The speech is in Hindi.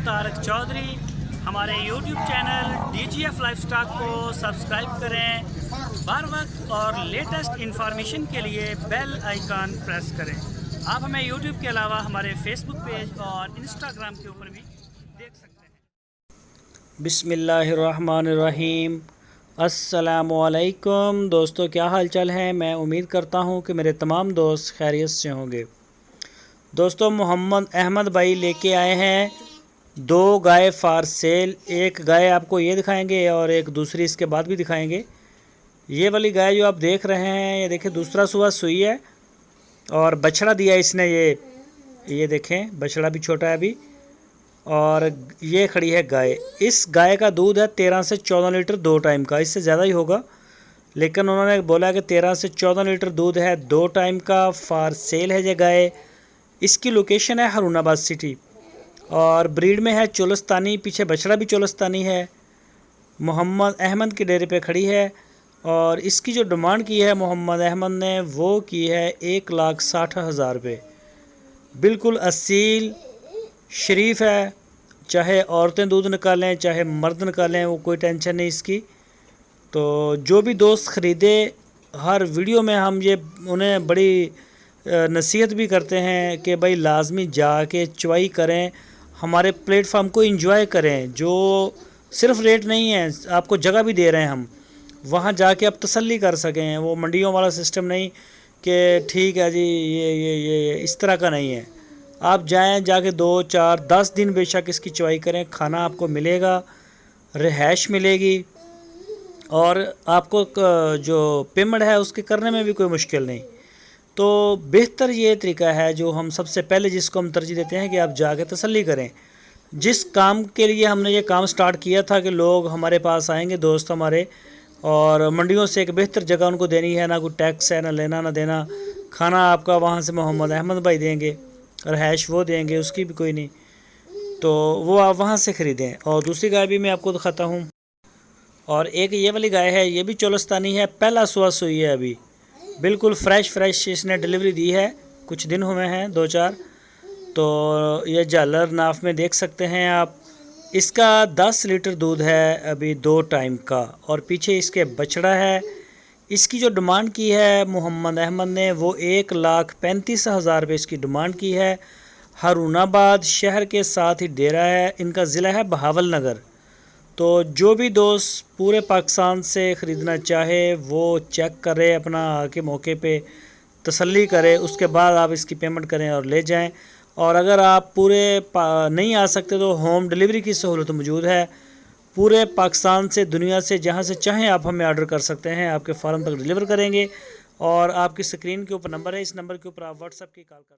तारक चौधरी। हमारे YouTube चैनल DGF लाइफस्टाइल को सब्सक्राइब करें। हर वक्त और लेटेस्ट इंफॉर्मेशन के लिए बेल आइकन प्रेस करें। आप हमें YouTube के अलावा हमारे Facebook पेज और Instagram के ऊपर भी देख सकते हैं। बिस्मिल्लाहिर्रहमानिर्रहीम। अस्सलामुअलैकुम दोस्तों, क्या हाल चाल है। मैं उम्मीद करता हूँ कि मेरे तमाम दोस्त खैरियत से होंगे। दोस्तों, मोहम्मद अहमद भाई लेके आए हैं 2 गाय फार सेल। एक गाय आपको ये दिखाएंगे और एक दूसरी इसके बाद भी दिखाएंगे। ये वाली गाय जो आप देख रहे हैं, ये देखें दूसरा सुबह सुई है और बछड़ा दिया इसने। ये देखें बछड़ा भी छोटा है अभी। और ये खड़ी है गाय। इस गाय का दूध है 13 से 14 लीटर 2 टाइम का, इससे ज़्यादा ही होगा, लेकिन उन्होंने बोला कि 13 से 14 लीटर दूध है, 2 टाइम का, फार सेल है ये गाय। इसकी लोकेशन है हारूनाबाद सिटी और ब्रीड में है चोलस्तानी। पीछे बछड़ा भी चोलस्तानी है। मोहम्मद अहमद के डेरे पे खड़ी है और इसकी जो डिमांड की है मोहम्मद अहमद ने, वो की है 1,60,000 रुपये। बिल्कुल असील शरीफ है। चाहे औरतें दूध निकालें चाहे मर्द निकालें, वो कोई टेंशन नहीं इसकी। तो जो भी दोस्त ख़रीदे, हर वीडियो में हम ये उन्हें बड़ी नसीहत भी करते हैं कि भाई लाजमी जाके चवाई करें, हमारे प्लेटफार्म को एंजॉय करें। जो सिर्फ रेट नहीं है, आपको जगह भी दे रहे हैं हम, वहाँ जाके आप तसल्ली कर सकें। वो मंडियों वाला सिस्टम नहीं कि ठीक है जी ये इस तरह का नहीं है। आप जाएं, जाके 2, 4, 10 दिन बेशक इसकी चवाई करें, खाना आपको मिलेगा, रिहाइश मिलेगी और आपको जो पेमेंट है उसके करने में भी कोई मुश्किल नहीं। तो बेहतर ये तरीका है जो हम सबसे पहले जिसको हम तरजीह देते हैं कि आप जाके तसल्ली करें। जिस काम के लिए हमने ये काम स्टार्ट किया था कि लोग हमारे पास आएंगे, दोस्त हमारे, और मंडियों से एक बेहतर जगह उनको देनी है, ना कोई टैक्स है, ना लेना ना देना। खाना आपका वहाँ से मोहम्मद अहमद भाई देंगे, रहाइश वो देंगे, उसकी भी कोई नहीं, तो वो आप वहाँ से ख़रीदें। और दूसरी गाय भी मैं आपको दिखाता हूँ। और एक ये वाली गाय है, ये भी चोलस्तानी है, पहला सुबह सुई है अभी, बिल्कुल फ्रेश इसने डिलीवरी दी है, कुछ दिन हुए हैं 2-4। तो ये झालर नाफ में देख सकते हैं आप। इसका 10 लीटर दूध है अभी 2 टाइम का और पीछे इसके बछड़ा है। इसकी जो डिमांड की है मोहम्मद अहमद ने, वो 1,35,000 रुपये इसकी डिमांड की है। हारूनाबाद शहर के साथ ही डेरा है, इनका ज़िला है बहावल नगर। तो जो भी दोस्त पूरे पाकिस्तान से ख़रीदना चाहे वो चेक करे, अपना आके मौके पे तसल्ली करे, उसके बाद आप इसकी पेमेंट करें और ले जाएं। और अगर आप पूरे नहीं आ सकते तो होम डिलीवरी की सहूलत मौजूद है। पूरे पाकिस्तान से, दुनिया से, जहां से चाहें आप हमें ऑर्डर कर सकते हैं, आपके फार्म तक डिलीवर करेंगे। और आपकी स्क्रीन के ऊपर नंबर है, इस नंबर के ऊपर आप व्हाट्सएप की कॉल कर सकते हैं।